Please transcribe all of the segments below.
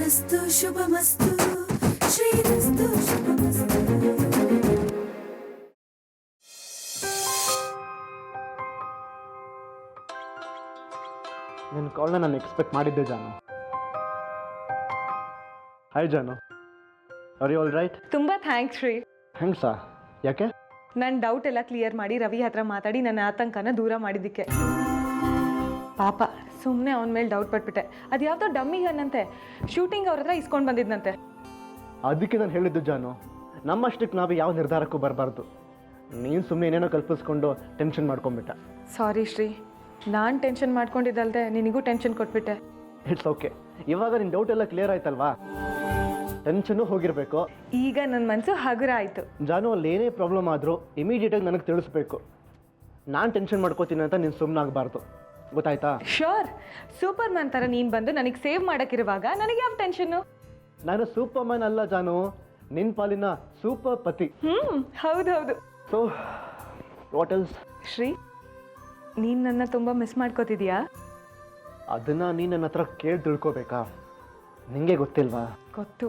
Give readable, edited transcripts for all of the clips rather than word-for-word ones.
ಶ್ರೀರಸ್ತು ಶುಭಮಸ್ತು ಶ್ರೀರಸ್ತು ಶುಭಮಸ್ತು. ನಿನ್ನ ಕಾಲ್ನ ನಾನು ಎಕ್ಸ್ಪೆಕ್ಟ್ ಮಾಡಿದ್ದೆ ಜಾನು. Hi Janu, are you all right? ತುಂಬ ಥ್ಯಾಂಕ್ಸ್ ಶ್ರೀ. ಹೆಂಗ್ಸಾ? ಯಾಕೆ? ನನ್ನ ಡೌಟ್ ಎಲ್ಲ ಕ್ಲಿಯರ್ ಮಾಡಿ ರವಿ ಹತ್ರ ಮಾತಾಡಿ ನನ್ನ ಆತಂಕನ ದೂರ ಮಾಡಿದ್ದಕ್ಕೆ. ಪಾಪ ಸುಮ್ಮನೆ ಅವನ ಮೇಲೆ ಡೌಟ್ ಪಟ್ಬಿಟ್ಟೆ. ಅದು ಯಾವುದೋ ಡಮ್ಮಿ ಗನ್ನಂತೆ, ಶೂಟಿಂಗ್ ಅವ್ರ ಹತ್ರ ಇಸ್ಕೊಂಡು ಬಂದಿದ್ದಂತೆ. ಅದಕ್ಕೆ ನಾನು ಹೇಳಿದ್ದು ಜಾನು, ನಮ್ಮಷ್ಟಕ್ಕೆ ನಾವು ಯಾವ ನಿರ್ಧಾರಕ್ಕೂ ಬರಬಾರ್ದು. ನೀನು ಸುಮ್ಮನೆ ಏನೇನೋ ಕಲ್ಪಿಸ್ಕೊಂಡು ಟೆನ್ಷನ್ ಮಾಡ್ಕೊಂಬಿಟ್ಟ. ಸಾರಿ ಶ್ರೀ, ನಾನು ಟೆನ್ಷನ್ ಮಾಡ್ಕೊಂಡಿದ್ದಲ್ದೆ ನಿನಗೂ ಟೆನ್ಷನ್ ಕೊಟ್ಬಿಟ್ಟೆ. It's okay. ಇವಾಗ ನಿನ್ನ ಡೌಟ್ ಎಲ್ಲ ಕ್ಲಿಯರ್ ಆಯ್ತಲ್ವಾ? ಟೆನ್ಷನ್ನು ಹೋಗಿರಬೇಕು. ಈಗ ನನ್ನ ಮನಸ್ಸು ಹಗುರ ಆಯಿತು. ಜಾನು, ಅಲ್ಲಿ ಏನೇ ಪ್ರಾಬ್ಲಮ್ ಆದರೂ ಇಮಿಡಿಯೇಟಾಗಿ ನನಗೆ ತಿಳಿಸ್ಬೇಕು. ನಾನು ಟೆನ್ಷನ್ ಮಾಡ್ಕೋತೀನಿ ಅಂತ ನೀನು ಸುಮ್ಮನೆ ಆಗಬಾರ್ದು, ಗೊತ್ತಾಯ್ತಾ? ಶೋರ್. ಸೂಪರ್ ಮ್ಯಾನ್ ಥರ ನೀನು ಬಂದು ನನಗೆ ಸೇವ್ ಮಾಡೋಕ್ಕಿರುವಾಗ ನನಗೆ ಯಾವ ಟೆನ್ಷನ್ನು? ನಾನು ಸೂಪರ್ ಮ್ಯಾನ್ ಅಲ್ಲ ಜಾನು, ನಿನ್ನ ಪಾಲಿನ ಸೂಪರ್ ಪತಿ. ಹೌದೌದು. So what else? ಶ್ರೀ, ನೀನು ನನ್ನ ತುಂಬ ಮಿಸ್ ಮಾಡ್ಕೋತಿದ್ಯಾ? ಅದನ್ನು ನೀನು ನನ್ನ ಹತ್ರ ಕೇಳಿ ತಿಳ್ಕೊಬೇಕಾ? ನಿಮಗೆ ಗೊತ್ತಿಲ್ವಾ? ಗೊತ್ತು,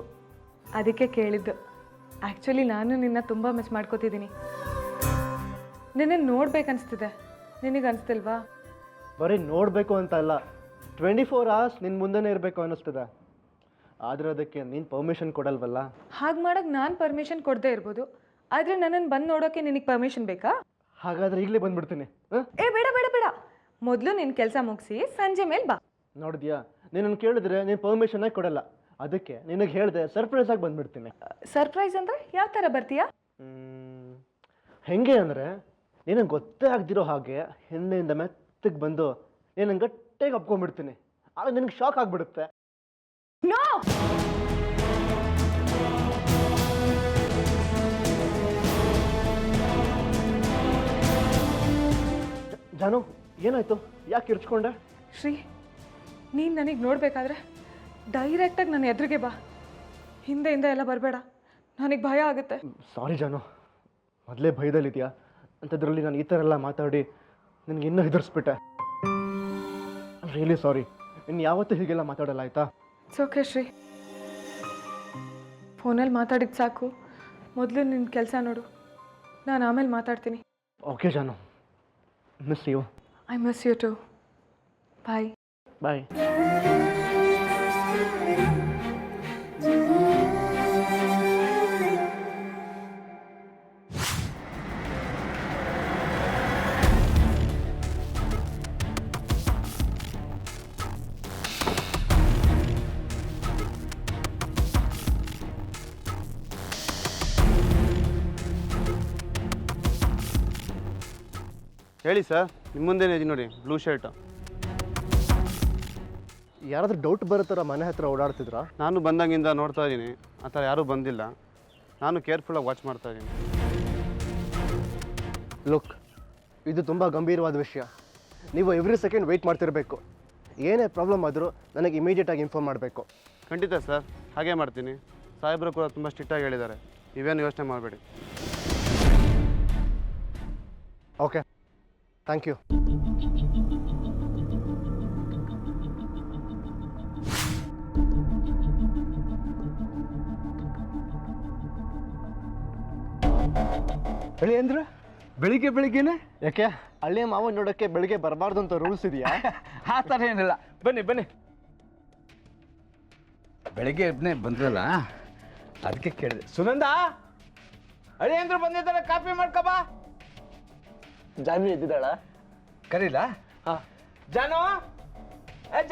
ಅದಕ್ಕೆ ಕೇಳಿದ್ದು. ಆ್ಯಕ್ಚುಲಿ ನಾನು ನಿನ್ನ ತುಂಬ ಮಿಸ್ ಮಾಡ್ಕೋತಿದ್ದೀನಿ. ನಿನ್ನ ನೋಡ್ಬೇಕನ್ನಿಸ್ತಿದೆ, ನಿನಗೆ ಅನಿಸ್ತಿಲ್ವಾ? ಬರೀ ನೋಡಬೇಕು ಅಂತ ಅಲ್ಲ, 24 hours ನಿನ್ನ ಮುಂದೆನೇ ಇರಬೇಕು ಅನ್ನಿಸ್ತದೆ. ಆದರೆ ಅದಕ್ಕೆ ನೀನು ಪರ್ಮಿಷನ್ ಕೊಡಲ್ವಲ್ಲ. ಹಾಗೆ ಮಾಡೋಕ್ಕೆ ನಾನು ಪರ್ಮಿಷನ್ ಕೊಡದೇ ಇರ್ಬೋದು, ಆದರೆ ನನ್ನನ್ನು ಬಂದು ನೋಡೋಕ್ಕೆ ನಿನಗೆ ಪರ್ಮಿಷನ್ ಬೇಕಾ? ಹಾಗಾದರೆ ಈಗಲೇ ಬಂದುಬಿಡ್ತೀನಿ. ಏ ಬೇಡ ಬೇಡ ಬೇಡ, ಮೊದಲು ನಿನ್ನ ಕೆಲಸ ಮುಗಿಸಿ ಸಂಜೆ ಮೇಲೆ ಬಾ. ನೋಡಿದ್ಯಾ, ನೀನನ್ನು ಕೇಳಿದ್ರೆ ನೀನು ಪರ್ಮಿಷನ್ನೇ ಕೊಡಲ್ಲ. ಅದಕ್ಕೆ ನಿನಗೆ ಹೇಳಿದೆ ಸರ್ಪ್ರೈಸಾಗಿ ಬಂದುಬಿಡ್ತೀನಿ. ಸರ್ಪ್ರೈಸ್ ಅಂದರೆ ಯಾವ ಥರ ಬರ್ತೀಯಾ? ಹೆಂಗೆ ಅಂದರೆ ನಿನಗೆ ಗೊತ್ತೇ ಆಗದಿರೋ ಹಾಗೆ ಹಿಂದೆಯಿಂದ ಮೆತ್ತಗೆ ಬಂದು ನೀನು ಗಟ್ಟಿಗೆ ಅಪ್ಕೊಂಡ್ಬಿಡ್ತೀನಿ. ಆಗ ನಿನಗೆ ಶಾಕ್ ಆಗಿಬಿಡುತ್ತೆ. ನೋ! ಜಾನು, ಏನಾಯ್ತು? ಯಾಕೆ ಕಿರ್ಚ್ಕೊಂಡೆ? ಶ್ರೀ, ನೀನು ನನಗೆ ನೋಡಬೇಕಾದ್ರೆ ಡೈರೆಕ್ಟಾಗಿ ನನ್ನ ಎದುರಿಗೆ ಬಾ. ಹಿಂದೆಯಿಂದ ಎಲ್ಲ ಬರಬೇಡ, ನನಗೆ ಭಯ ಆಗುತ್ತೆ. ಸಾರಿ ಜಾನು, ಮೊದಲೇ ಭಯದಲ್ಲಿದೆಯಾ ಅಂಥದ್ರಲ್ಲಿ ನಾನು ಈ ಥರ ಎಲ್ಲ ಮಾತಾಡಿ ನಿನಗೆ ಇನ್ನೂ ಹೆದರ್ಸ್ಬಿಟ್ಟೆ. Really sorry. ಇನ್ನು ಯಾವತ್ತೂ ಹೀಗೆಲ್ಲ ಮಾತಾಡಲ್ಲ, ಆಯಿತಾ? ಇಟ್ಸ್ ಓಕೆ ಶ್ರೀ, ಫೋನಲ್ಲಿ ಮಾತಾಡಿದ್ದು ಸಾಕು. ಮೊದಲು ನಿನ್ನ ಕೆಲಸ ನೋಡು, ನಾನು ಆಮೇಲೆ ಮಾತಾಡ್ತೀನಿ. Okay Jaanu, miss you. I miss you too. Bye. Bye. ಹೇಳಿ ಸರ್, ನಿಮ್ಮ ಮುಂದೆನೇ ಇದೆ ನೋಡಿ, ಬ್ಲೂ ಶರ್ಟ್. ಯಾರಾದರೂ ಡೌಟ್ ಬರೋ ಥರ ಮನೆ ಹತ್ರ ಓಡಾಡ್ತಿದ್ರಾ? ನಾನು ಬಂದಾಗಿಂದ ನೋಡ್ತಾ ಇದ್ದೀನಿ, ಆ ಥರ ಯಾರೂ ಬಂದಿಲ್ಲ. ನಾನು ಕೇರ್ಫುಲ್ಲಾಗಿ ವಾಚ್ ಮಾಡ್ತಾ ಇದ್ದೀನಿ. ಲುಕ್, ಇದು ತುಂಬ ಗಂಭೀರವಾದ ವಿಷಯ. ನೀವು ಎವ್ರಿ ಸೆಕೆಂಡ್ ವೆಯ್ಟ್ ಮಾಡ್ತಿರಬೇಕು. ಏನೇ ಪ್ರಾಬ್ಲಮ್ ಆದರೂ ನನಗೆ ಇಮಿಡಿಯೇಟಾಗಿ ಇನ್ಫಾರ್ಮ್ ಮಾಡಬೇಕು. ಖಂಡಿತ ಸರ್, ಹಾಗೇ ಮಾಡ್ತೀನಿ. ಸಾಹೇಬರು ಕೂಡ ತುಂಬ ಸ್ಟ್ರಿಕ್ಟಾಗಿ ಹೇಳಿದ್ದಾರೆ, ನೀವೇನು ಯೋಚನೆ ಮಾಡಬೇಡಿ. Okay, thank you. ಹೇಳಿ ಅಂದ್ರೆ ಬೆಳಿಗ್ಗೆನೆ ಯಾಕೆ? ಹಳ್ಳಿಯ ಮಾವ ನೋಡೋಕ್ಕೆ ಬೆಳಿಗ್ಗೆ ಬರಬಾರ್ದು ಅಂತ ರೂಲ್ಸ್ ಇದೆಯಾ? ಆ ಥರ ಏನಿಲ್ಲ. ಬನ್ನಿ ಬೆಳಿಗ್ಗೆ ಬಂದ್ರಲ್ಲ, ಅದಕ್ಕೆ ಕೇಳಿದೆ. ಸುನಂದ, ಅಳಿ ಅಂದ್ರೆ ಬಂದಿದ್ದಾರೆ, ಕಾಫಿ ಮಾಡ್ಕೊಬಾ. ಜಾನು ಇದ್ದಿದ್ದಾಳ? ಕರೀಲ? ಹಾಂ. ಜಾನು,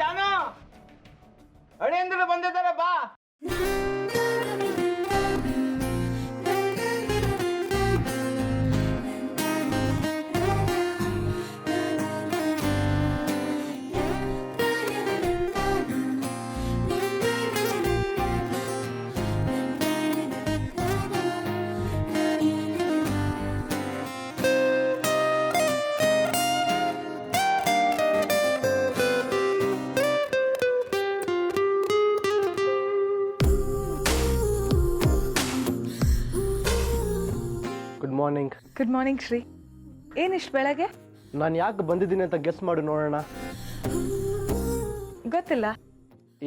ಜಾನು, ಅಳಿ ಅಂದ್ರೆ ಬಂದಿದ್ದಾರೆ, ಬಾ. ಮಾರ್ನಿಂಗ್. Good morning Shri. ಏನಿಷ್ಟು ಬೆಳಗ್ಗೆ? ನಾನು ಯಾಕೆ ಬಂದಿದ್ದೀನಿ ಅಂತ ಗೆಸ್ ಮಾಡಿ ನೋಡೋಣ. ಗೊತ್ತಿಲ್ಲ.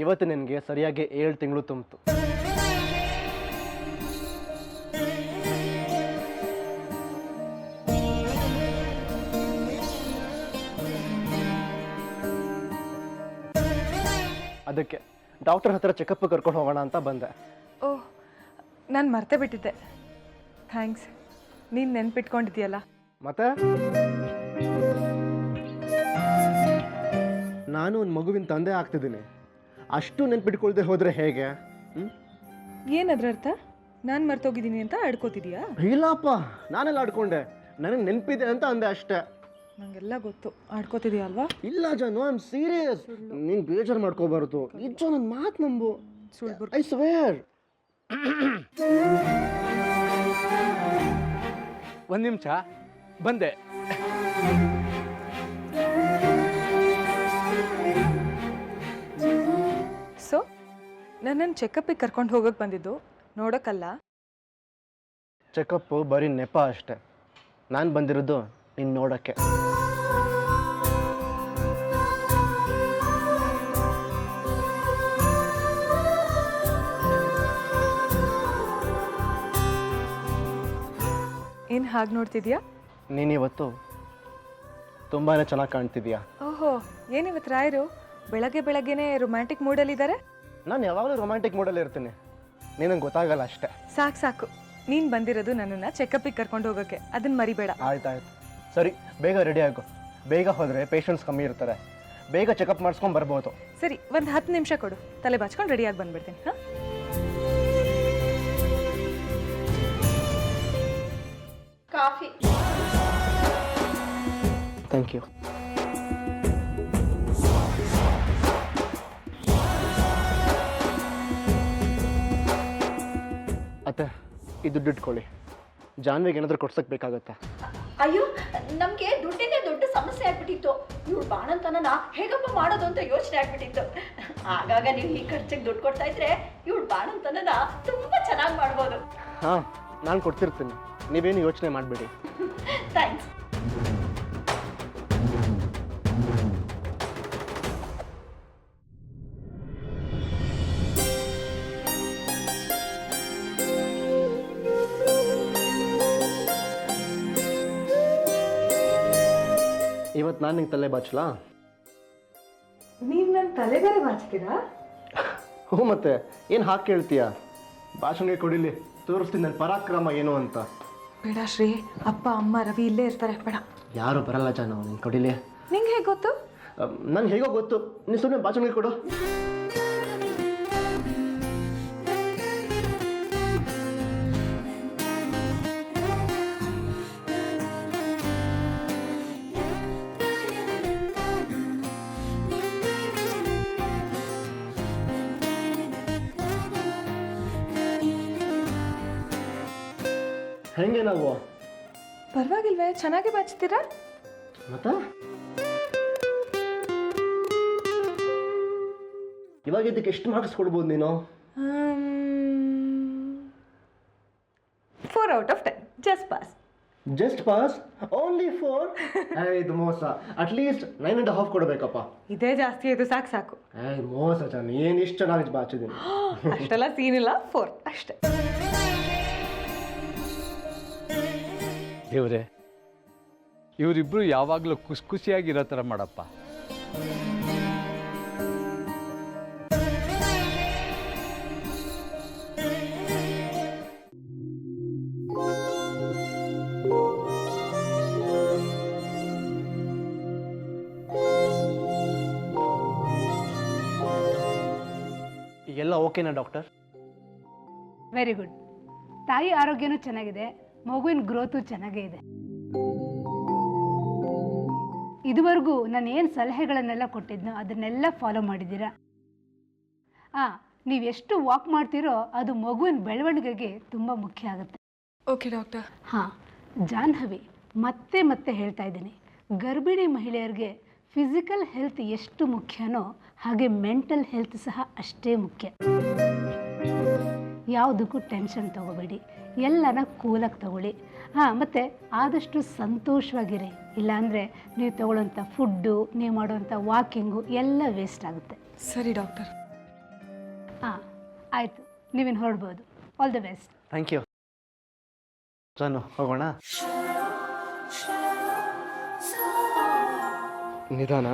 ಇವತ್ತು ನಿನಗೆ ಸರಿಯಾಗಿ 7 ತಿಂಗಳು ತುಂಬಿತು. ಅದಕ್ಕೆ ಡಾಕ್ಟರ್ ಹತ್ರ ಚೆಕಪ್ ಕರ್ಕೊಂಡು ಹೋಗೋಣ ಅಂತ ಬಂದೆ. ಓಹ್, ನಾನು ಮರ್ತೇ ಬಿಟ್ಟಿದ್ದೆ. ಥ್ಯಾಂಕ್ಸ್, ನೀನು ನೆನ್ಪಿಟ್ಕೊಂಡಿದ್ಯಲ್ಲ. ಮತ್ತೆ ನಾನು ಒಂದು ಮಗುವಿನ ತಂದೆ ಆಗ್ತಿದ್ದೀನಿ, ಅಷ್ಟು ನೆನ್ಪಿಟ್ಕೊಳ್ದೆ ಹೋದರೆ ಹೇಗೆ? ಏನದ್ರ ಅರ್ಥ? ನಾನು ಮರ್ತೋಗಿದ್ದೀನಿ ಅಂತ ಆಡ್ಕೋತಿದ್ಯಾ? ಇಲ್ಲಪ್ಪ, ನಾನೆಲ್ಲ ಆಡ್ಕೊಂಡೆ, ನನಗೆ ನೆನಪಿದೆ ಅಂತ ಅಂದೆ ಅಷ್ಟೇ. ನನಗೆಲ್ಲ ಗೊತ್ತು, ಆಡ್ಕೋತಿದ್ಯಾ ಅಲ್ವಾ? ಇಲ್ಲ ಜಾನು, ಐ ಆಮ್ ಸೀರಿಯಸ್. ನೀನು ಬೇಜಾರು ಮಾಡ್ಕೋಬಾರ್ದು. ನಿಜ, ನನ್ನ ಮಾತು ನಂಬು. ಸುಳ್ಳು. I square. ಒಂದು ನಿಮಿಷ, ಬಂದೆ. ಸೊ ನನ್ನನ್ನು ಚೆಕಪ್ಪಿಗೆ ಕರ್ಕೊಂಡು ಹೋಗೋಕೆ ಬಂದಿದ್ದು ನೋಡೋಕ್ಕಲ್ಲ. ಚೆಕಪ್ಪು ಬರೀ ನೆಪ ಅಷ್ಟೆ. ನಾನು ಬಂದಿರೋದು ನೀನು ನೋಡೋಕ್ಕೆ. ಏನು ಹಾಗೆ ನೋಡ್ತಿದ್ಯಾ? ನೀನಿವತ್ತು ತುಂಬಾ ಚೆನ್ನಾಗಿ ಕಾಣ್ತಿದ್ಯಾ. ಓಹೋ, ಏನಿವತ್ತು ರಾಯರು ಬೆಳಗ್ಗೆ ಬೆಳಗ್ಗೆನೇ ರೊಮ್ಯಾಂಟಿಕ್ ಮೂಡಲ್ಲಿದ್ದಾರೆ? ನಾನು ಯಾವಾಗಲೂ ರೊಮ್ಯಾಂಟಿಕ್ ಮೂಡಲ್ಲಿ ಇರ್ತೀನಿ, ನಿನಗೆ ಗೊತ್ತಾಗಲ್ಲ ಅಷ್ಟೇ. ಸಾಕು ಸಾಕು, ನೀನು ಬಂದಿರೋದು ನನ್ನನ್ನು ಚೆಕಪ್ಪಿಗೆ ಕರ್ಕೊಂಡು ಹೋಗೋಕ್ಕೆ, ಅದನ್ನು ಮರಿಬೇಡ. ಆಯ್ತಾಯ್ತು, ಸರಿ, ಬೇಗ ರೆಡಿ ಆಗು. ಬೇಗ ಹೋದರೆ ಪೇಷಂಟ್ಸ್ ಕಮ್ಮಿ ಇರ್ತಾರೆ, ಬೇಗ ಚೆಕಪ್ ಮಾಡಿಸ್ಕೊಂಡು ಬರ್ಬೋದು. ಸರಿ, ಒಂದು 10 ನಿಮಿಷ ಕೊಡು, ತಲೆ ಬಾಚ್ಕೊಂಡು ರೆಡಿಯಾಗಿ ಬಂದ್ಬಿಡ್ತೀನಿ. ಹಾಂ, ಕಾಫಿ. Thank you. ಅತ್ತೆ, ಇದು ದುಡ್ಡು ಇಟ್ಕೊಳ್ಳಿ. ಜಾನ್ವಿಗೆ ಏನಾದರೂ ಕೊಡ್ಸಕ್ಕೆ ಬೇಕಾಗತ್ತಾ? ಅಯ್ಯೋ, ನಮಗೆ ದುಡ್ಡಿಗೆ ದೊಡ್ಡ ಸಮಸ್ಯೆ ಆಗ್ಬಿಟ್ಟಿತ್ತು. ಇವ್ಳು ಬಾಣಂತನನ ಹೇಗಪ್ಪ ಮಾಡೋದು ಅಂತ ಯೋಚನೆ ಆಗ್ಬಿಟ್ಟಿತ್ತು. ಆಗಾಗ ನೀವು ಈ ಖರ್ಚಿಗೆ ದುಡ್ಡು ಕೊಡ್ತಾ ಇದ್ರೆ ಇವ್ಳು ಬಾಣಂತನನ ತುಂಬಾ ಚೆನ್ನಾಗಿ ಮಾಡ್ಬೋದು. ಹಾಂ, ನಾನು ಕೊಡ್ತಿರ್ತೀನಿ, ನೀವೇನು ಯೋಚನೆ ಮಾಡಬೇಡಿ. ಥ್ಯಾಂಕ್ಸ್. ಇವತ್ತು ನಾನು ನಿಂಗೆ ತಲೆ ಬಾಚಲಾ? ನೀವು ನನ್ನ ತಲೆಗಾರೆ ಬಾಚ್ತೀರಾ? ಹ್ಞೂ, ಮತ್ತೆ ಏನು ಹಾಕಿ ಕೇಳ್ತೀಯಾ? ಭಾಷಣಿಗೆ ಕೊಡಿಲಿ, ತೋರಿಸ್ತೀನಿ ನನ್ನ ಪರಾಕ್ರಮ ಏನು ಅಂತ. ಬೇಡ ಶ್ರೀ, ಅಪ್ಪ ಅಮ್ಮ ರವಿ ಇಲ್ಲೇ ಇರ್ತಾರೆ, ಬೇಡ. ಯಾರು ಬರಲ್ಲ ಜಾನು, ನೀನು ಕೊಡಿಲಿ. ನಿಂಗೆ ಹೇಗೆ ಗೊತ್ತು? ನಂಗೆ ಹೇಗೋ ಗೊತ್ತು, ನೀನು ಸುಮ್ಮನೆ ಭಾಷಣಿಗೆ ಕೊಡು. ಹೆಂಗೆ ನಾವು? ಪರವಾಗಿಲ್ವೇ, ಚೆನ್ನಾಗಿ ಬಾಚ್ತೀರಾ? ಮತ್ತೆ ಇವಾಗ ಇದಕ್ಕೆ ಎಷ್ಟು ಮಾರ್ಕ್ಸ್ ಕೊಡ್ಬೋದು ನೀನು? 4 out of 10, just pass. Just pass? Only 4? ಇದು ಮೋಸ. ಅಟ್ಲೀಸ್ಟ್ 9.5 ಕೊಡಬೇಕಪ್ಪ. ಇದೇ ಜಾಸ್ತಿ ಆಯಿತು, ಸಾಕು ಸಾಕು. ಮೋಸ ಜಾನು, ಏನು ಇಷ್ಟು ಚೆನ್ನಾಗಿ ಬಾಚಿದ್ದೀನಿ. ಅಷ್ಟೆಲ್ಲ ಸೀನಿಲ್ಲ, 4 ಅಷ್ಟೇ. ದೇವ್ರೆ, ಇವರಿಬ್ರು ಯಾವಾಗಲೂ ಖುಷಿಯಾಗಿರೋ ಥರ ಮಾಡಪ್ಪ. ಎಲ್ಲ ಓಕೆನಾ ಡಾಕ್ಟರ್? Very good. ತಾಯಿ ಆರೋಗ್ಯನೂ ಚೆನ್ನಾಗಿದೆ, ಮಗುವಿನ ಗ್ರೋತು ಚೆನ್ನಾಗೇ ಇದೆ. ಇದುವರೆಗೂ ನಾನು ಏನು ಸಲಹೆಗಳನ್ನೆಲ್ಲ ಕೊಟ್ಟಿದ್ನೋ ಅದನ್ನೆಲ್ಲ ಫಾಲೋ ಮಾಡಿದ್ದೀರಾ? ನೀವೆಷ್ಟು ವಾಕ್ ಮಾಡ್ತೀರೋ ಅದು ಮಗುವಿನ ಬೆಳವಣಿಗೆಗೆ ತುಂಬ ಮುಖ್ಯ ಆಗುತ್ತೆ. Okay doctor. ಜಾಹ್ನವಿ, ಮತ್ತೆ ಮತ್ತೆ ಹೇಳ್ತಾ ಇದ್ದೀನಿ, ಗರ್ಭಿಣಿ ಮಹಿಳೆಯರಿಗೆ ಫಿಸಿಕಲ್ ಹೆಲ್ತ್ ಎಷ್ಟು ಮುಖ್ಯನೋ ಹಾಗೆ ಮೆಂಟಲ್ ಹೆಲ್ತ್ ಸಹ ಅಷ್ಟೇ ಮುಖ್ಯ. ಯಾವುದಕ್ಕೂ ಟೆನ್ಷನ್ ತಗೋಬೇಡಿ, ಎಲ್ಲನ ಕೂಲಾಗಿ ತಗೊಳ್ಳಿ. ಮತ್ತು ಆದಷ್ಟು ಸಂತೋಷವಾಗಿರಿ, ಇಲ್ಲಾಂದರೆ ನೀವು ತಗೊಳ್ಳೋಂಥ ಫುಡ್ಡು, ನೀವು ಮಾಡೋವಂಥ ವಾಕಿಂಗು ಎಲ್ಲ ವೇಸ್ಟ್ ಆಗುತ್ತೆ. ಸರಿ ಡಾಕ್ಟರ್. ಹಾಂ ಆಯಿತು, ನೀವೇನು ಹೊರಡ್ಬೋದು. All the best. Thank you. Jaanu ಹೋಗೋಣ. ನಿಧಾನ.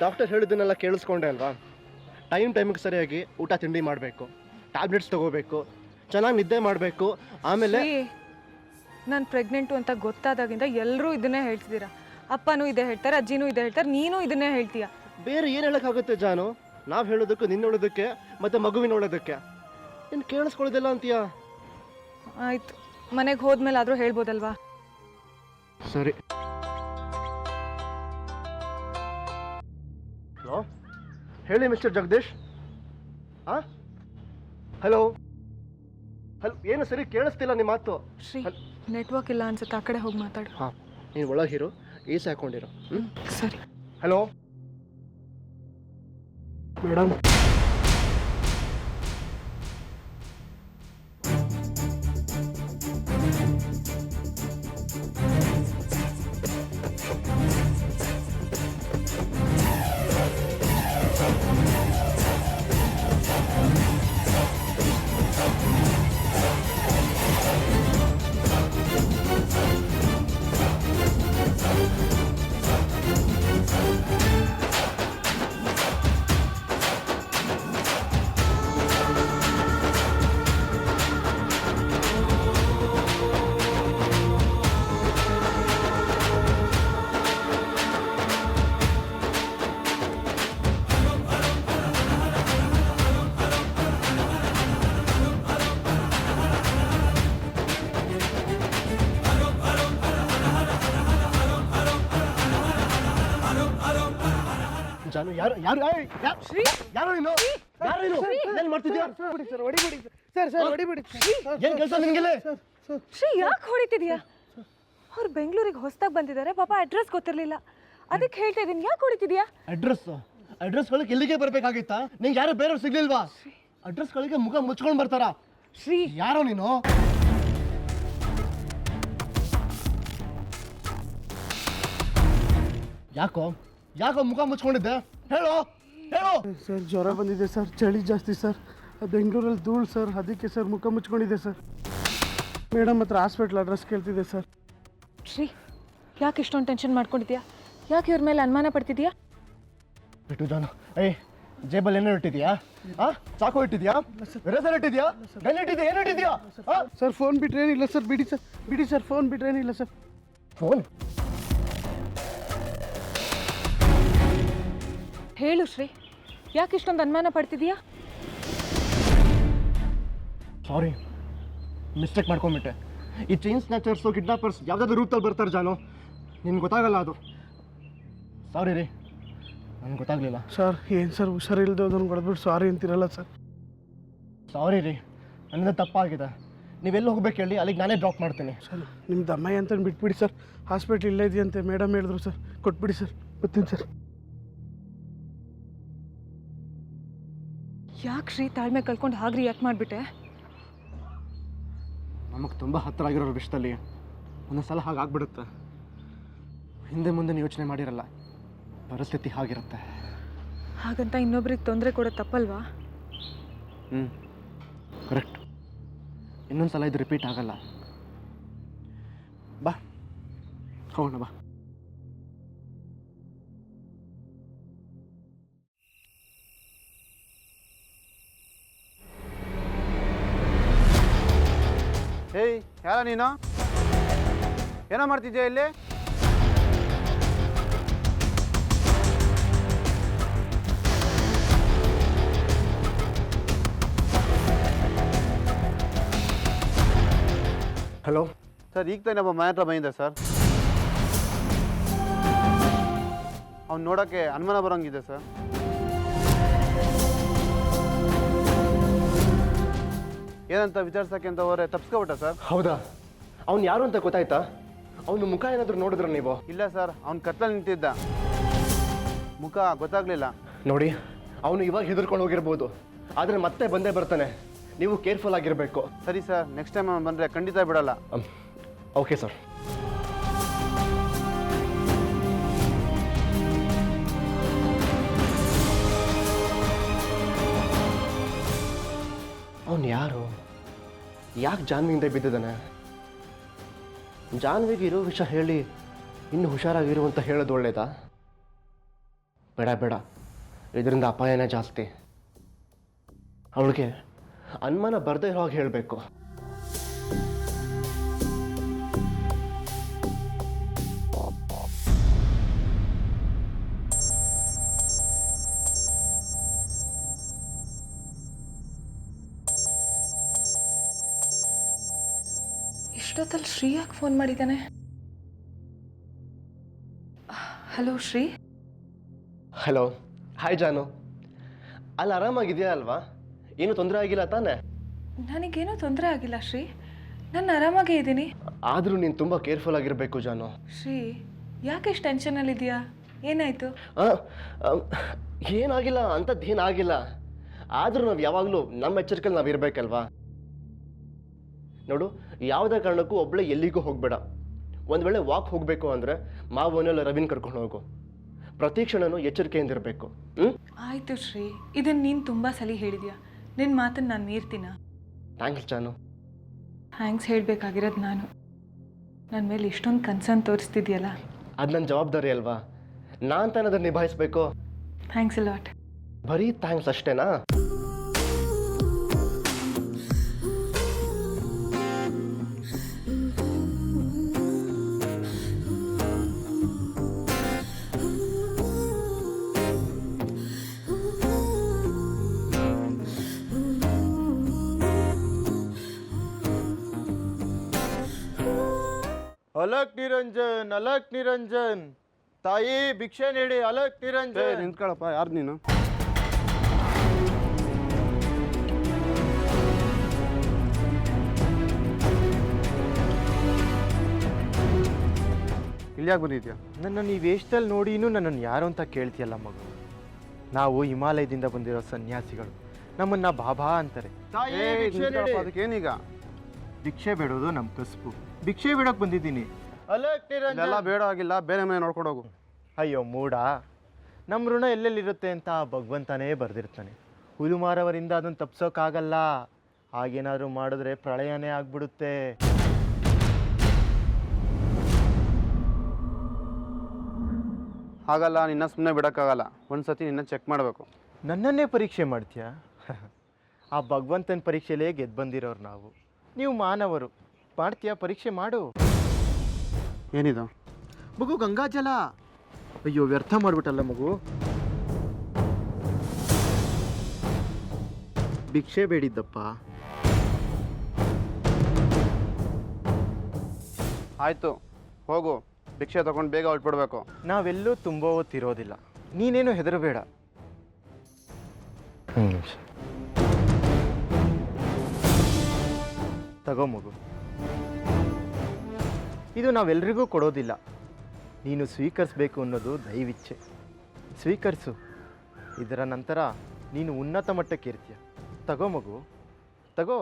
ಡಾಕ್ಟರ್ ಹೇಳಿದ್ದನ್ನೆಲ್ಲ ಕೇಳಿಸ್ಕೊಂಡೆ ಅಲ್ವಾ? ಟೈಮಿಗೆ ಸರಿಯಾಗಿ ಊಟ ತಿಂಡಿ ಮಾಡಬೇಕು, ಟ್ಯಾಬ್ಲೆಟ್ಸ್ ತಗೋಬೇಕು, ಚೆನ್ನಾಗಿ ನಿದ್ದೆ ಮಾಡಬೇಕು. ಆಮೇಲೆ ನಾನು ಪ್ರೆಗ್ನೆಂಟು ಅಂತ ಗೊತ್ತಾದಾಗಿಂದ ಎಲ್ಲರೂ ಇದನ್ನೇ ಹೇಳ್ತಿದ್ದೀರಾ. ಅಪ್ಪನೂ ಇದೇ ಹೇಳ್ತಾರೆ, ಅಜ್ಜಿನೂ ಇದೇ ಹೇಳ್ತಾರೆ, ನೀನು ಇದನ್ನೇ ಹೇಳ್ತೀಯ. ಬೇರೆ ಏನು ಹೇಳೋಕ್ಕಾಗುತ್ತೆ ಜಾನು? ನಾವು ಹೇಳೋದಕ್ಕೆ, ನಿನ್ನ ಹೇಳೋದಕ್ಕೆ, ಮತ್ತು ಮಗುವಿನ ಹೇಳೋದಕ್ಕೆ. ನೀನು ಕೇಳಿಸ್ಕೊಳ್ಳೋದಿಲ್ಲ ಅಂತೀಯ? ಆಯಿತು, ಮನೆಗೆ ಹೋದ್ಮೇಲೆ ಆದರೂ ಹೇಳ್ಬೋದಲ್ವಾ? ಸರಿ. ಹಲೋ, ಹೇಳಿ ಮಿಸ್ಟರ್ ಜಗದೀಶ್. ಹಾಂ, ಹಲೋ. ಏನು ಸರಿ ಕೇಳಿಸ್ತಿಲ್ಲ ನಿಮ್ಮ ಮಾತು. ಶ್ರೀ, ನೆಟ್ವರ್ಕ್ ಇಲ್ಲ ಅನ್ಸುತ್ತೆ, ಆ ಕಡೆ ಹೋಗಿ ಮಾತಾಡು. ಹಾಂ, ನೀನು ಒಳಗಿರು, ಈಸ್ ಹಾಕೊಂಡಿರು. ಸರಿ. Hello madam. ಜಾನು, ಯಾರು ಯಾರು ಯಾರು ನೀನು? ಯಾರು ನೀನು? ಏನು ಮಾಡ್ತಿದ್ಯಾ? ಸರ್ ಹೊಡಿಬಿಡಿ ಸರ್, ಸರ್ ಹೊಡಿಬಿಡಿ. ಏನು ಕೆಲಸ ನಿನಗೆಲ್ಲ? ಶ್ರೀ, ಯಾಕೆ ಹೊಡಿತಿದ್ಯಾ? ಅವ್ರು ಬೆಂಗಳೂರಿಗೆ ಹೊಸದಾಗಿ ಬಂದಿದ್ದಾರೆ, ಪಾಪ ಅಡ್ರೆಸ್ ಗೊತ್ತಿರಲಿಲ್ಲ, ಅದಕ್ಕೆ ಹೇಳ್ತಾ ಇದ್ದೀನಿ. ಯಾಕೆ ಹೊಡಿತಿದ್ಯಾ? ಅಡ್ರೆಸ್ಗಳಿಗೆ ಎಲ್ಲಿಗೆ ಬರಬೇಕಾಗಿತ್ತಾ? ನಿಂಗೆ ಯಾರು ಬೇರೆಯವ್ರು ಸಿಗ್ಲಿಲ್ವಾ? ಅಡ್ರೆಸ್ಗಳಿಗೆ ಮುಖ ಮುಚ್ಕೊಂಡು ಬರ್ತಾರ. ಶ್ರೀ, ಯಾರೋ ನೀನು? ಯಾಕೋ ಯಾಕೋ ಮುಖ ಮುಚ್ಕೊಂಡಿದ್ದೆ? ಹೇಳೋ ಹೇಳೋ. ಸರ್ ಜ್ವರ ಬಂದಿದೆ ಸರ್, ಚಳಿ ಜಾಸ್ತಿ ಸರ್, ಬೆಂಗಳೂರಲ್ಲಿ ಧೂಳು ಸರ್, ಅದಕ್ಕೆ ಸರ್ ಮುಖ ಮುಚ್ಕೊಂಡಿದೆ ಸರ್. ಮೇಡಮ್ ಹತ್ರ ಹಾಸ್ಪಿಟ್ಲ್ ಅಡ್ರೆಸ್ ಕೇಳ್ತಿದ್ದೆ ಸರ್. ಶ್ರೀ, ಯಾಕೆ ಇಷ್ಟೊಂದು ಟೆನ್ಷನ್ ಮಾಡ್ಕೊಂಡಿದ್ಯಾ? ಯಾಕೆ ಇವ್ರ ಮೇಲೆ ಅನುಮಾನ ಪಡ್ತಿದ್ಯಾ? ಬಿಟ್ಟು ಜಾನು. ಜೇಬಲ್ಲಿ ಏನೋ ಇಟ್ಟಿದ್ಯಾ? ಚಾಕು ಇಟ್ಟಿದ್ಯಾ? ರೇಸರ್ ಇಟ್ಟಿದ್ಯಾ? ಗನ್ ಇಟ್ಟಿದ್ಯಾ? ಏನು ಇಟ್ಟಿದ್ಯಾ? ಸರ್ ಫೋನ್ ಬಿಟ್ರೆ ಏನಿಲ್ಲ ಸರ್, ಬಿಡಿ ಸರ್, ಬಿಡಿ ಸರ್, ಫೋನ್ ಬಿಟ್ರೆ ಏನಿಲ್ಲ ಸರ್. ಫೋನ್ ಹೇಳು ಶ್ರೀ, ಯಾಕೆ ಇಷ್ಟೊಂದು ಅನುಮಾನ ಪಡ್ತಿದ್ಯಾ? ಸಾರಿ, ಮಿಸ್ಟೇಕ್ ಮಾಡ್ಕೊಂಬಿಟ್ಟೆ. ಈ ಚೈನ್ ಸ್ನ್ಯಾಚರ್ಸು, ಕಿಡ್ನಾಪರ್ಸ್ ಯಾವುದಾದ್ರು ರೂಪದಲ್ಲಿ ಬರ್ತಾರೆ ಜಾನು, ನಿನ್ಗೆ ಗೊತ್ತಾಗಲ್ಲ ಅದು. ಸಾರಿ ರೀ, ನನಗೆ ಗೊತ್ತಾಗಲಿಲ್ಲ. ಸರ್ ಏನು ಸರ್, ಹುಷಾರಿಲ್ಲದೆ ಅದನ್ನು ಹೊಡೆದ್ಬಿಟ್ಟು ಸಾರಿ ಅಂತಿರಲ್ಲ ಸರ್. ಸಾರಿ ರೀ, ನನ್ನಿಂದ ತಪ್ಪಾಗಿದೆ. ನೀವೆಲ್ಲಿ ಹೋಗ್ಬೇಕು ಹೇಳಿ, ಅಲ್ಲಿಗೆ ನಾನೇ ಡ್ರಾಪ್ ಮಾಡ್ತೀನಿ. ಸರ್ ನಿಮ್ದು ಅಮ್ಮಯ್ಯ ಅಂತ ಬಿಟ್ಬಿಡಿ ಸರ್, ಹಾಸ್ಪಿಟ್ಲ್ ಇಲ್ಲೇ ಇದೆಯಂತೆ ಮೇಡಮ್ ಹೇಳಿದ್ರು ಸರ್, ಕೊಟ್ಬಿಡಿ ಸರ್, ಬರ್ತೀನಿ ಸರ್. ಯಾಕೆ ಶ್ರೀ ತಾಳ್ಮೆ ಕಳ್ಕೊಂಡು ಹಾಗೆ ರಿಯಾಕ್ಟ್ ಮಾಡಿಬಿಟ್ಟೆ? ನಮಗೆ ತುಂಬ ಹತ್ತಿರ ಆಗಿರೋ ವಿಷಯದಲ್ಲಿ ಒಂದೊಂದು ಸಲ ಹಾಗಾಗ್ಬಿಡುತ್ತೆ. ಹಿಂದೆ ಮುಂದೆ ಯೋಚನೆ ಮಾಡಿರಲ್ಲ, ಪರಿಸ್ಥಿತಿ ಹಾಗಿರುತ್ತೆ. ಹಾಗಂತ ಇನ್ನೊಬ್ರಿಗೆ ತೊಂದರೆ ಕೊಡೋ ತಪ್ಪಲ್ವಾ? ಕರೆಕ್ಟ್. ಇನ್ನೊಂದು ಸಲ ಇದು ರಿಪೀಟ್ ಆಗಲ್ಲ. ಬಾ ಹೋಗೋಣ ಬಾ. ಹೇಯ್, ಯಾರ ನೀನು? ಏನೋ ಮಾಡ್ತಿದ್ಯಾ ಇಲ್ಲಿ? ಹಲೋ ಸರ್, ಈಗ ತಾನೇ ಒಬ್ಬ ಮನೆ ಹತ್ರ ಬಂದಿದ್ದೆ ಸರ್. ಅವ್ನು ನೋಡೋಕ್ಕೆ ಅನುಮಾನ ಬರೋಂಗಿದೆ ಸರ್. ಏನಂತ ವಿಚಾರಿಸೋಕ್ಕೆ ಅಂತ ಹೋದ್ರೆ ತಪ್ಸ್ಕೊಬಿಟ್ಟ ಸರ್. ಹೌದಾ? ಅವ್ನು ಯಾರು ಅಂತ ಗೊತ್ತಾಯ್ತಾ? ಅವನು ಮುಖ ಏನಾದರೂ ನೋಡಿದ್ರ ನೀವು? ಇಲ್ಲ ಸರ್, ಅವ್ನು ಕತ್ಲಲ್ಲಿ ನಿಂತಿದ್ದ, ಮುಖ ಗೊತ್ತಾಗ್ಲಿಲ್ಲ. ನೋಡಿ, ಅವನು ಇವಾಗ ಹೆದರ್ಕೊಂಡು ಹೋಗಿರ್ಬೋದು, ಆದರೆ ಮತ್ತೆ ಬಂದೇ ಬರ್ತಾನೆ. ನೀವು ಕೇರ್ಫುಲ್ ಆಗಿರಬೇಕು. ಸರಿ ಸರ್, ನೆಕ್ಸ್ಟ್ ಟೈಮ್ ಅವನು ಬಂದರೆ ಖಂಡಿತ ಬಿಡಲ್ಲ. Okay sir. ಯಾರು? ಯಾಕೆ ಜಾನ್ವಿಯಿಂದ ಬಿದ್ದಿದ್ದಾನೆ? ಜಾನ್ವಿಗೆ ಇರೋ ವಿಷಯ ಹೇಳಿ ಇನ್ನು ಹುಷಾರಾಗಿರು ಅಂತ ಹೇಳೋದು ಒಳ್ಳೇದಾ? ಬೇಡ ಬೇಡ, ಇದರಿಂದ ಅಪಾಯನೇ ಜಾಸ್ತಿ. ಅವಳಿಗೆ ಅನುಮಾನ ಬರದೇ ಇರೋ ಹಾಗೆ ಹೇಳಬೇಕು. ಇಷ್ಟೊತ್ತಲ್ಲಿ ಶ್ರೀ ಯಾಕೆ ಫೋನ್ ಮಾಡಿದ್ದಾನೆ? ಹಲೋ ಶ್ರೀ. ಹಲೋ, ಹಾಯ್ ಜಾನು. ಅಲ್ಲಿ ಆರಾಮಾಗಿದೆಯಾ ಅಲ್ವಾ? ಏನು ತೊಂದರೆ ಆಗಿಲ್ಲ ತಾನೆ? ನನಗೇನೂ ತೊಂದರೆ ಆಗಿಲ್ಲ ಶ್ರೀ, ನಾನು ಆರಾಮಾಗೇ ಇದ್ದೀನಿ. ಆದರೂ ನೀನು ತುಂಬ ಕೇರ್ಫುಲ್ ಆಗಿರಬೇಕು ಜಾನು. ಶ್ರೀ, ಯಾಕೆ ಇಷ್ಟು ಟೆನ್ಷನಲ್ಲಿದೆಯಾ? ಏನಾಯಿತು? ಏನಾಗಿಲ್ಲ, ಅಂಥದ್ದೇನಾಗಿಲ್ಲ. ಆದರೂ ನಾವು ಯಾವಾಗಲೂ ನಮ್ಮ ಎಚ್ಚರಿಕೆಯಲ್ಲಿ ನಾವು ಇರಬೇಕಲ್ವಾ? ನೋಡು, ಯಾವುದೇ ಕಾರಣಕ್ಕೂ ಒಬ್ಬಳೇ ಎಲ್ಲಿಗೂ ಹೋಗಬೇಡ. ಒಂದು ವೇಳೆ ವಾಕ್ ಹೋಗಬೇಕು ಅಂದರೆ ಮಾವನೆಲ್ಲ ರವಿನ ಕರ್ಕೊಂಡು ಹೋಗು. ಪ್ರತಿ ಕ್ಷಣನೂ ಎಚ್ಚರಿಕೆಯಿಂದ ಇರಬೇಕು. ಆಯಿತು ಶ್ರೀ, ಇದನ್ನು ನೀನು ತುಂಬ ಸಲ ಹೇಳಿದ್ಯಾ. ನಿನ್ನ ಮಾತನ್ನು ನಾನು ಮೀರ್ತೀನ? ಥ್ಯಾಂಕ್ಸ್ ಜಾನು. ಥ್ಯಾಂಕ್ಸ್ ಹೇಳಬೇಕಾಗಿರೋದು ನಾನು. ನನ್ನ ಮೇಲೆ ಇಷ್ಟೊಂದು ಕನ್ಸರ್ನ್ ತೋರಿಸ್ತಿದ್ಯಲ್ಲ. ಅದು ನನ್ನ ಜವಾಬ್ದಾರಿ ಅಲ್ವಾ? ನಾನು ತಾನೇ ಅದನ್ನು ನಿಭಾಯಿಸಬೇಕು. Thanks a lot. ಬರೀ ಥ್ಯಾಂಕ್ಸ್ ಅಷ್ಟೇನಾ? ಅಲಕ್ ನಿರಂಜನ್, ಅಲಕ್ ನಿರಂಜನ್, ತಾಯಿ ಭಿಕ್ಷೆ ನೀಡಿ, ಅಲಕ್ ನಿರಂಜನ್. ನಿಂತ್ಕೊಳಪ್ಪ, ಯಾರು ನೀನು? ಇಲ್ಲಿ ಯಾಕೆ ಬಂದಿದ್ಯಾ? ನನ್ನನ್ನು ಈ ವೇಷದಲ್ಲಿ ನೋಡಿ ಇನ್ನೂ ನನ್ನನ್ನು ಯಾರು ಅಂತ ಕೇಳ್ತೀಯಲ್ಲ ಮಗು. ನಾವು ಹಿಮಾಲಯದಿಂದ ಬಂದಿರೋ ಸನ್ಯಾಸಿಗಳು, ನಮ್ಮನ್ನ ಬಾಬಾ ಅಂತಾರೆ. ಅದಕ್ಕೇನೀಗ? ಭಿಕ್ಷೆ ಬೇಡೋದು ನಮ್ಮ ಕಸ್ಬು. ಭಿಕ್ಷೆ ಬೇಡೋಕೆ ಬಂದಿದ್ದೀನಿ. ಅಲಕ್ ನಿರಂಜನ್. ಎಲ್ಲ ಬೇಡ ಆಗಿಲ್ಲ, ಬೇರೆ ಮನೆ ನೋಡ್ಕೊಂಡು ಹೋಗು. ಅಯ್ಯೋ ಮೂಡ, ನಮ್ಮ ಋಣ ಎಲ್ಲೆಲ್ಲಿರುತ್ತೆ ಅಂತ ಭಗವಂತನೇ ಬರೆದಿರ್ತಾನೆ. ಹುಲು ಮಾರವರಿಂದ ಅದನ್ನು ತಪ್ಸೋಕ್ಕಾಗಲ್ಲ. ಹಾಗೇನಾದರೂ ಮಾಡಿದ್ರೆ ಪ್ರಳಯನೇ ಆಗ್ಬಿಡುತ್ತೆ. ಹಾಗಲ್ಲ, ನಿನ್ನ ಸುಮ್ಮನೆ ಬಿಡೋಕ್ಕಾಗಲ್ಲ. ಒಂದು ಸತಿ ನಿನ್ನ ಚೆಕ್ ಮಾಡಬೇಕು. ನನ್ನನ್ನೇ ಪರೀಕ್ಷೆ ಮಾಡ್ತೀಯಾ? ಆ ಭಗವಂತನ ಪರೀಕ್ಷೆಲೇ ಗೆದ್ದು ಬಂದಿರೋರು ನಾವು. ನೀವು ಮಾನವರು, ಮಾಡ್ತೀಯಾ? ಪರೀಕ್ಷೆ ಮಾಡು. ಏನಿದು ಮಗು? ಗಂಗಾಜಲ. ಅಯ್ಯೋ, ವ್ಯರ್ಥ ಮಾಡ್ಬಿಟ್ಟಲ್ಲ ಮಗು. ಭಿಕ್ಷೆ ಬೇಡಿದ್ದಪ್ಪ. ಆಯಿತು, ಹೋಗು. ಭಿಕ್ಷೆ ತಗೊಂಡು ಬೇಗ ಹೊರಟ್ಬಿಡ್ಬೇಕು. ನಾವೆಲ್ಲೂ ತುಂಬ ಹೊತ್ತಿರೋದಿಲ್ಲ. ನೀನೇನು ಹೆದರಬೇಡ. ತಗೋ ಮಗು. ಇದು ನಾವೆಲ್ಲರಿಗೂ ಕೊಡೋದಿಲ್ಲ. ನೀನು ಸ್ವೀಕರಿಸಬೇಕು ಅನ್ನೋದು ದೈವಿಚ್ಛೆ. ಸ್ವೀಕರಿಸು. ಇದರ ನಂತರ ನೀನು ಉನ್ನತ ಮಟ್ಟಕ್ಕೆ ಇರ್ತೀಯ. ತಗೋ ಮಗು, ತಗೋ.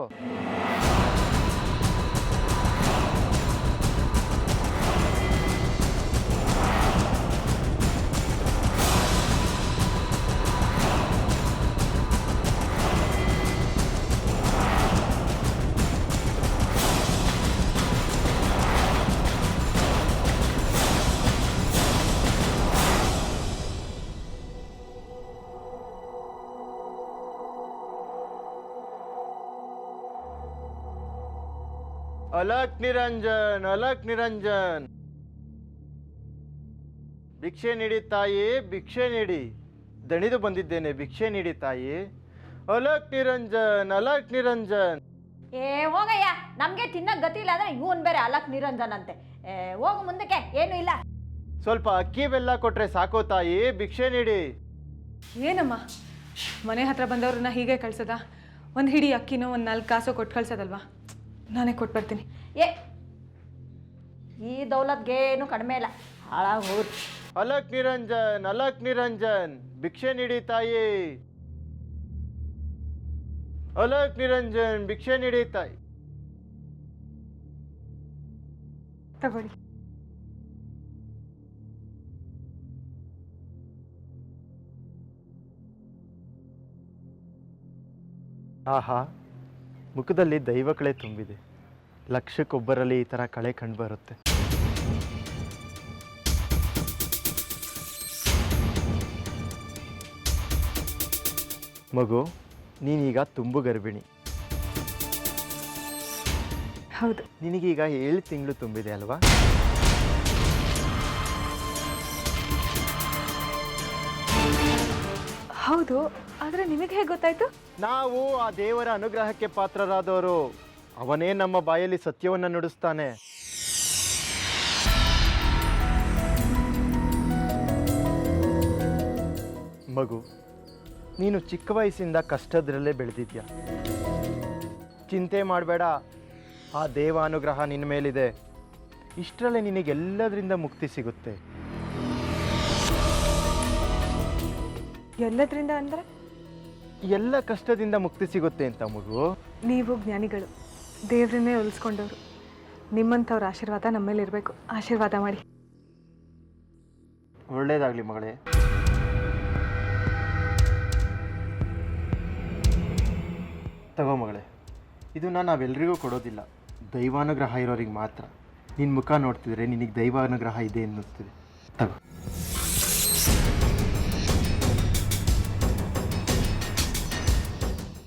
ಅಲಕ್ ನಿರಂಜನ್, ಅಲಕ್ ನಿರಂಜನ್. ಭಿಕ್ಷೆ ನೀಡಿ ತಾಯಿ, ಭಿಕ್ಷೆ ನೀಡಿ. ದಣಿದು ಬಂದಿದ್ದೇನೆ, ಭಿಕ್ಷೆ ನೀಡಿ ತಾಯಿ. ಅಲಕ್ ನಿರಂಜನ್, ಅಲಕ್ ನಿರಂಜನ್. ಏ ಹೋಗಯ್ಯ, ನಮಗೆ ತಿನ್ನಕ್ ಗತಿ ಇಲ್ಲ ಅಂದ್ರೆ ಇವನ್ ಬೇರೆ ಅಲಕ್ ನಿರಂಜನ್ ಅಂತೆ. ಹೋಗು ಮುಂದಕ್ಕೆ, ಏನು ಇಲ್ಲ. ಸ್ವಲ್ಪ ಅಕ್ಕಿ ಬೆಲ್ಲ ಕೊಟ್ರೆ ಸಾಕೋ ತಾಯಿ, ಭಿಕ್ಷೆ ನೀಡಿ. ಏನಮ್ಮ, ಮನೆ ಹತ್ರ ಬಂದವ್ರನ್ನ ಹೀಗೆ ಕಳ್ಸೋದ? ಒಂದು ಹಿಡಿ ಅಕ್ಕಿನೋ ಒಂದು 4 ಕಾಸೋ ಕೊಟ್ಟು ಕಳ್ಸೋದಲ್ವಾ? ನಾನೇ ಕೊಟ್ಟು ಬರ್ತೀನಿ. ಈ ದೌಲತ್ಗೇನು ಕಡಿಮೆ ಇಲ್ಲ, ಹಾಳಾಗಿ ಹೋಗ್ರಿ. ಅಲಕ್ ನಿರಂಜನ್, ಅಲಕ್ ನಿರಂಜನ್, ಭಿಕ್ಷೆ ನೀಡಿ ತಾಯಿ. ಅಲಕ್ ನಿರಂಜನ್, ಭಿಕ್ಷೆ ನೀಡಿ ತಾಯಿ. ತಗೊಳ್ಳಿ. ಆಹಾ, ಮುಖದಲ್ಲಿ ದೈವ ಕಳೆ ತುಂಬಿದೆ. ಲಕ್ಷಕ್ಕೊಬ್ಬರಲ್ಲಿ ಈ ಥರ ಕಳೆ ಕಂಡುಬರುತ್ತೆ. ಮಗು, ನೀನೀಗ ತುಂಬು ಗರ್ಭಿಣಿ. ಹೌದು. ನಿನಗೀಗ 7 ತಿಂಗಳು ತುಂಬಿದೆ ಅಲ್ವಾ? ಹೌದು, ಆದರೆ ನಿಮಗೆ ಹೇಗೆ ಗೊತ್ತಾಯ್ತು? ನಾವು ಆ ದೇವರ ಅನುಗ್ರಹಕ್ಕೆ ಪಾತ್ರರಾದವರು. ಅವನೇ ನಮ್ಮ ಬಾಯಲ್ಲಿ ಸತ್ಯವನ್ನು ನುಡಿಸ್ತಾನೆ. ಮಗು, ನೀನು ಚಿಕ್ಕ ವಯಸ್ಸಿಂದ ಕಷ್ಟದಲ್ಲೇ ಬೆಳೆದಿದ್ಯಾ. ಚಿಂತೆ ಮಾಡಬೇಡ, ಆ ದೇವ ಅನುಗ್ರಹ ನಿನ್ನ ಮೇಲಿದೆ. ಇಷ್ಟರಲ್ಲೇ ನಿನಗೆಲ್ಲದರಿಂದ ಮುಕ್ತಿ ಸಿಗುತ್ತೆ. ಎಲ್ಲದರಿಂದ ಅಂದರೆ? ಎಲ್ಲ ಕಷ್ಟದಿಂದ ಮುಕ್ತಿ ಸಿಗುತ್ತೆ ಅಂತ ಮಗು. ನೀವು ಜ್ಞಾನಿಗಳು, ದೇವ್ರನ್ನೇ ಉಳಿಸ್ಕೊಂಡವರು. ನಿಮ್ಮಂಥವ್ರ ಆಶೀರ್ವಾದ ನಮ್ಮ ಮೇಲೆ ಇರಬೇಕು. ಆಶೀರ್ವಾದ ಮಾಡಿ. ಒಳ್ಳೇದಾಗಲಿ ಮಗಳೇ. ತಗೋ ಮಗಳೇ, ಇದನ್ನು ನಾವೆಲ್ಲರಿಗೂ ಕೊಡೋದಿಲ್ಲ, ದೈವಾನುಗ್ರಹ ಇರೋರಿಗೆ ಮಾತ್ರ. ನಿನ್ನ ಮುಖ ನೋಡ್ತಿದ್ರೆ ನಿನಗೆ ದೈವಾನುಗ್ರಹ ಇದೆ ಅನ್ನಿಸ್ತಿದೆ. ತಗೋ.